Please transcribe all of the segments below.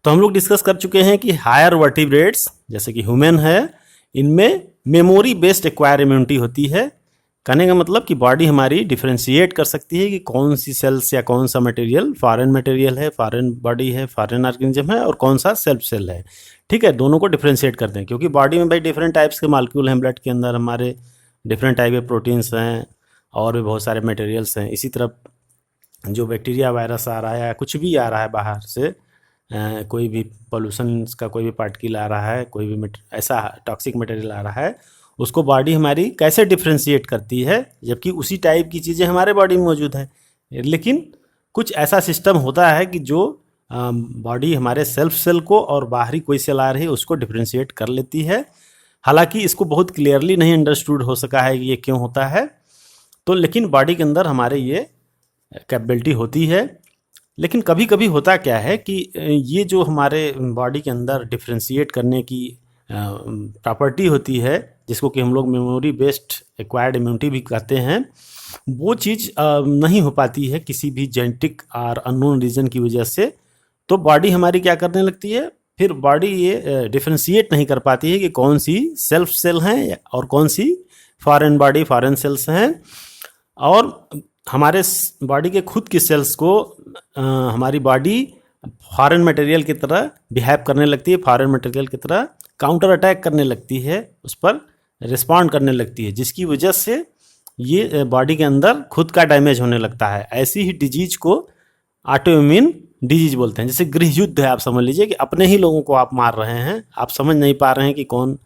तो हम लोग डिस्कस कर चुके हैं कि हायर वर्टिब्रेट्स जैसे कि ह्यूमन है, इनमें मेमोरी बेस्ड एक्वायर इम्यूनिटी होती है। कहने का मतलब कि बॉडी हमारी डिफ्रेंशिएट कर सकती है कि कौन सी सेल्स या कौन सा मटेरियल है, फॉरेन बॉडी है, फॉरेन ऑर्गेनिज्म है, और कौन सा सेल्फ सेल है। ठीक है, दोनों को डिफ्रेंशिएट करते हैं क्योंकि बॉडी में भाई डिफरेंट टाइप्स के मॉलिक्यूल हैं। ब्लड के अंदर हमारे डिफरेंट टाइप के प्रोटीन्स हैं और भी बहुत सारे मटेरियल्स हैं। इसी तरह जो बैक्टीरिया वायरस आ रहा है या कुछ भी आ रहा है बाहर से, कोई भी पोल्यूशन का कोई भी पार्टिकल आ रहा है, कोई भी ऐसा टॉक्सिक मटेरियल आ रहा है, उसको बॉडी हमारी कैसे डिफ्रेंशिएट करती है, जबकि उसी टाइप की चीज़ें हमारे बॉडी में मौजूद है। लेकिन कुछ ऐसा सिस्टम होता है कि जो बॉडी हमारे सेल्फ सेल को और बाहरी कोई सेल आ रही है उसको डिफ्रेंशिएट कर लेती है। हालांकि इसको बहुत क्लियरली नहीं अंडरस्टूड हो सका है कि ये क्यों होता है, तो लेकिन बॉडी के अंदर हमारे ये कैपेबिलिटी होती है। लेकिन कभी कभी होता क्या है कि ये जो हमारे बॉडी के अंदर डिफ्रेंशिएट करने की प्रॉपर्टी होती है, जिसको कि हम लोग मेमोरी बेस्ड एक्वायर्ड इम्यूनिटी भी कहते हैं, वो चीज़ नहीं हो पाती है किसी भी जेनेटिक और अननोन रीजन की वजह से। तो बॉडी हमारी क्या करने लगती है, फिर बॉडी ये डिफ्रेंशिएट नहीं कर पाती है कि कौन सी सेल्फ सेल हैं और कौन सी फॉरेन सेल्स हैं। और हमारे बॉडी के खुद की सेल्स को हमारी बॉडी फॉरेन मटेरियल की तरह बिहेव करने लगती है, फॉरेन मटेरियल की तरह काउंटर अटैक करने लगती है, उस पर रिस्पॉन्ड करने लगती है, जिसकी वजह से ये बॉडी के अंदर खुद का डैमेज होने लगता है। ऐसी ही डिजीज को ऑटो इम्यून डिजीज बोलते हैं। जैसे गृह युद्ध है, आप समझ लीजिए कि अपने ही लोगों को आप मार रहे हैं, आप समझ नहीं पा रहे हैं कि कौन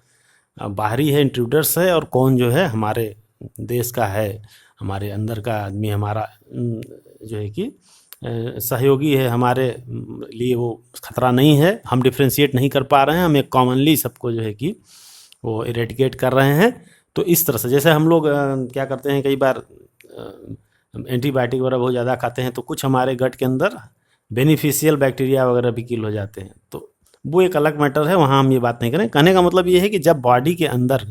बाहरी है, इंट्रूडर्स है, और कौन जो है हमारे देश का है, हमारे अंदर का आदमी, हमारा जो है कि सहयोगी है, हमारे लिए वो खतरा नहीं है। हम डिफ्रेंशिएट नहीं कर पा रहे हैं, हम एक कॉमनली सबको जो है कि वो इरेडिकेट कर रहे हैं। तो इस तरह से जैसे हम लोग क्या करते हैं, कई बार एंटीबायोटिक वगैरह बहुत ज़्यादा खाते हैं तो कुछ हमारे गट के अंदर बेनिफिशियल बैक्टीरिया वगैरह भी किल हो जाते हैं, तो वो एक अलग मैटर है, वहाँ हम ये बात नहीं करें। कहने का मतलब ये है कि जब बॉडी के अंदर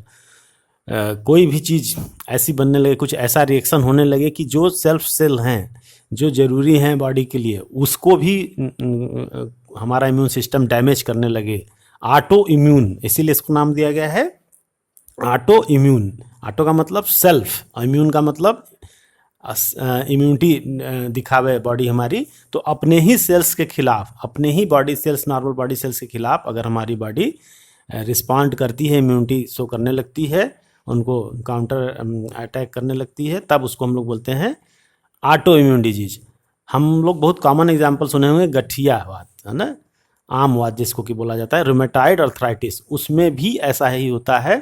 कोई भी चीज़ ऐसी बनने लगे, कुछ ऐसा रिएक्शन होने लगे कि जो सेल्फ सेल हैं, जो ज़रूरी हैं बॉडी के लिए, उसको भी हमारा इम्यून सिस्टम डैमेज करने लगे, ऑटो इम्यून, इसीलिए इसको नाम दिया गया है ऑटो इम्यून। ऑटो का मतलब सेल्फ, इम्यून का मतलब इम्यूनिटी दिखावे बॉडी हमारी। तो अपने ही सेल्स के खिलाफ, अपने ही body cells, normal body cells के खिलाफ अगर हमारी बॉडी रिस्पॉन्ड करती है, इम्यूनिटी शो करने लगती है, उनको काउंटर अटैक करने लगती है, तब उसको हम लोग बोलते हैं ऑटो इम्यून डिजीज। हम लोग बहुत कॉमन एग्जांपल सुने होंगे, गठिया वात है ना, आम वात जिसको कि बोला जाता है, रूमेटॉइड अर्थराइटिस, उसमें भी ऐसा ही होता है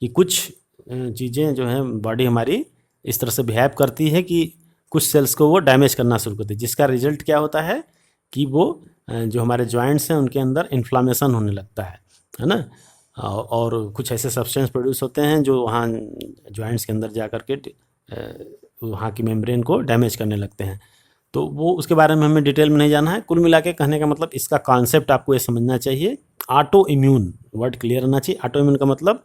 कि कुछ चीज़ें जो हैं बॉडी हमारी इस तरह से बिहेव करती है कि कुछ सेल्स को वो डैमेज करना शुरू करती है, जिसका रिजल्ट क्या होता है कि वो जो हमारे जॉइंट्स हैं उनके अंदर इन्फ्लामेशन होने लगता है ना, और कुछ ऐसे सब्सटेंस प्रोड्यूस होते हैं जो वहाँ जॉइंट्स के अंदर जा कर के वहाँ की मेम्ब्रेन को डैमेज करने लगते हैं। तो वो उसके बारे में हमें डिटेल में नहीं जाना है। कुल मिला के कहने का मतलब इसका कॉन्सेप्ट आपको ये समझना चाहिए, ऑटो इम्यून वर्ड क्लियर होना चाहिए। ऑटो इम्यून का मतलब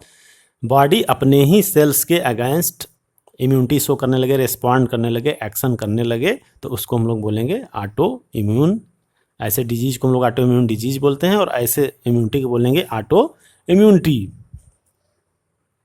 बॉडी अपने ही सेल्स के अगेंस्ट इम्यूनिटी शो करने लगे, रिस्पॉन्ड करने लगे, एक्शन करने लगे, तो उसको हम लोग बोलेंगे ऑटो इम्यून। ऐसे डिजीज को हम लोग ऑटो इम्यून डिजीज बोलते हैं, और ऐसे इम्यूनिटी को बोलेंगे ऑटो इम्यूनिटी।